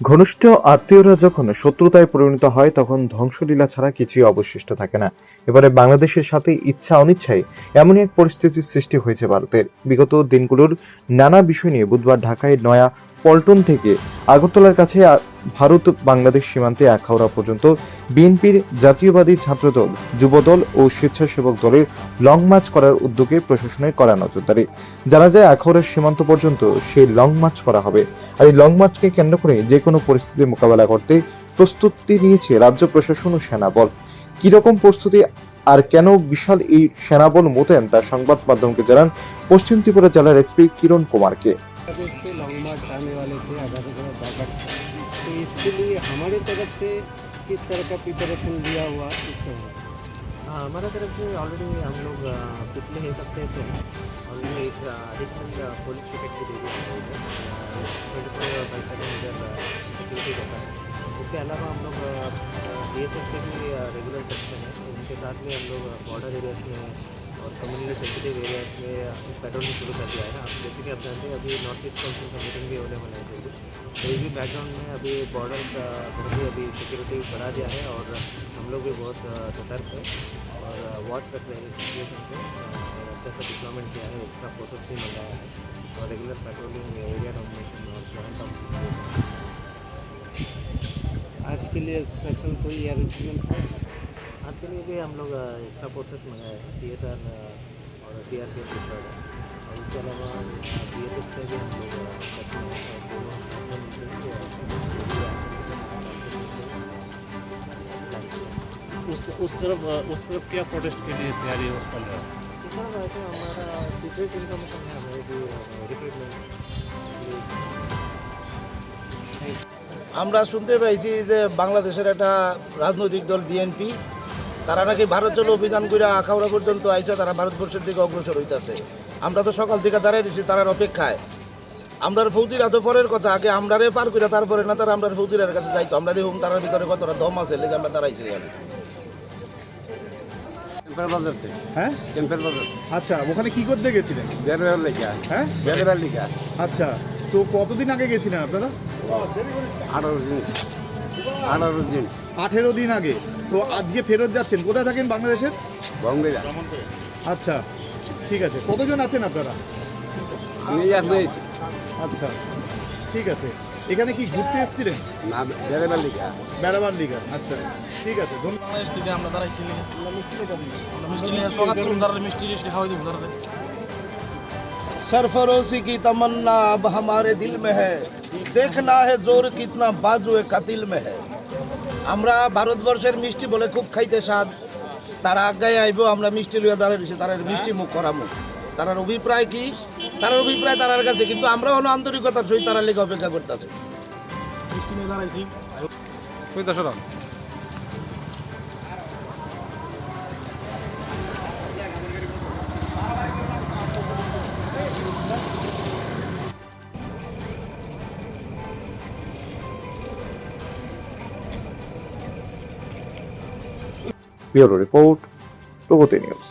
ঘনিষ্ঠ আত্মীয়রা যখন শত্রুতায় পরিণত হয় তখন ধ্বংসলীলা ছাড়া কিছুই অবশিষ্ট থাকে না। এবারে বাংলাদেশের সাথে ইচ্ছা অনিচ্ছায় এমনই এক পরিস্থিতির সৃষ্টি হয়েছে ভারতের। বিগত দিনগুলোর নানা বিষয় নিয়ে বুধবার ঢাকায় নয়া পল্টন থেকে আগরতলার কাছে ভারত বাংলাদেশ সীমান্তে আখাউড়া পর্যন্ত বিএনপির জাতীয়বাদী ছাত্রদল, যুবদল ও স্বেচ্ছাসেবক দলের লং মার্চ করার উদ্যোগে প্রশাসনের কড়া নজরদারি। জানা যায় আখাউড়ার সীমান্ত পর্যন্ত সেই লং মার্চ করা হবে। আর এই লং মার্চকে কেন্দ্র করে যে কোনো পরিস্থিতির মোকাবেলা করতে প্রস্তুতি নিয়েছে রাজ্য প্রশাসন ও সেনাবল। কিরকম প্রস্তুতি আর কেন বিশাল এই সেনাবল মোতায়েন তা সংবাদ মাধ্যমকে জানান পশ্চিম ত্রিপুরা জেলার एसपी किरण कुमार के। से लॉन्ग मार्च आने वाले थे आधा बैकअप, तो इसके लिए हमारे तरफ से किस तरह का प्रिपरेशन लिया हुआ इसका हुआ? हाँ, हमारा तरफ से ऑलरेडी हम लोग पिछले एक हफ्ते से ऑलरेडी एक एडिशनल पुलिस टिकट भी दे दिया है इधर 24/7 इधर सिक्योरिटी रहता है। इसके अलावा हम लोग BSF के भी रेगुलर करते हैं, उनके साथ में हम लोग बॉर्डर एरियाज में और कम्युनिटी सेंसिटिव एरियाज में पेट्रोलिंग शुरू कर दिया है ना। जैसे कि आप जानते हैं अभी नॉर्थ ईस्ट काउंसिल का मीटिंग भी होने वाला है दिल्ली, तो इसी बैकग्राउंड में अभी बॉर्डर का भी अभी सिक्योरिटी बढ़ा दिया है और हम लोग भी बहुत सतर्क है और वॉच कर रहे हैं सिचुएशन पे। और अच्छा सा डिप्लॉयमेंट किया है, एक्स्ट्रा फोर्सेस भी मंगाया है और रेगुलर पेट्रोलिंग, एरिया डोमिनेशन और प्लान ऑफ आज के लिए स्पेशल कोई अरेंजमेंट है? आज के लिए भी हम लोग एक्स्ट्रा फोर्सेस मंगाए हैं, CSR और CRPF डिप्लॉयड है। और इसके अलावा BSF से भी हम लोग करते हैं और दोनों साथ में मिलकर ही उस तरफ क्या प्रोटेस्ट के लिए तैयारी चल रहा है? इस तरह वैसे हमारा सीक्रेट इन्फॉर्मेशन है हमें भी रिक्रूटमेंट। আমরা শুনতে পাইছি যে বাংলাদেশের একটা রাজনৈতিক দল বিএনপি তারা নাকি ভারত চলো অভিযান করে আখাউড়া পর্যন্ত আইসা তারা ভারতবর্ষের দিকে অগ্রসর হইতেছে। আমরা তো সকাল থেকে দাঁড়িয়ে দিচ্ছি তারার অপেক্ষায়। আমরার ফৌজিরা তো পরের কথা, আগে আমরারে পার করে তারপরে না তারা আমরার ফৌজিরার কাছে যাইতো। আমরা দেখুন তারার ভিতরে কতটা দম আছে লেগে আমরা দাঁড়াইছি। হ্যাঁ, আচ্ছা, ওখানে কি করতে গেছিলেন? হ্যাঁ, আচ্ছা, তো কতদিন আগে গেছিলেন আপনারা? 18 দিন আগে। তো আজকে ফেরত যাচ্ছেন, কোথায় থাকেন বাংলাদেশের? আচ্ছা, ঠিক আছে। কতজন আছেন আপনারা? আচ্ছা, ঠিক আছে। এখানে কি ঘুরতে এসেছিলেন? বেড়াবার লিগা। আচ্ছা, ঠিক আছে, ধন্যবাদ। বাংলাদেশ থেকে আমরা দাঁড়াইছি, মিষ্টি নিয়ে স্বাগত করুন, দাঁড়ালে মিষ্টি খাওয়াই দিব দাঁড়ালে। सरफरोशी की तमन्ना अब हमारे दिल में है, देखना है जोर कितना बाजुए कातिल में है। আমরা ভারতবর্ষের মিষ্টি বলে খুব খাইতে স্বাদ, তারা আজ্ঞায় আইব আমরা মিষ্টি লইয়া দাঁড়িয়েছি, তারা মিষ্টি মুখ করামু। তারার অভিপ্রায় কি? তারার অভিপ্রায় তারার কাছে, কিন্তু আমরা হলো আন্তরিকতার সহিত তারা লেগে অপেক্ষা করতেছে। মিষ্টি নিয়ে দাঁড়াইছি। ব্যুরো রিপোর্ট, প্রগতি নিউজ।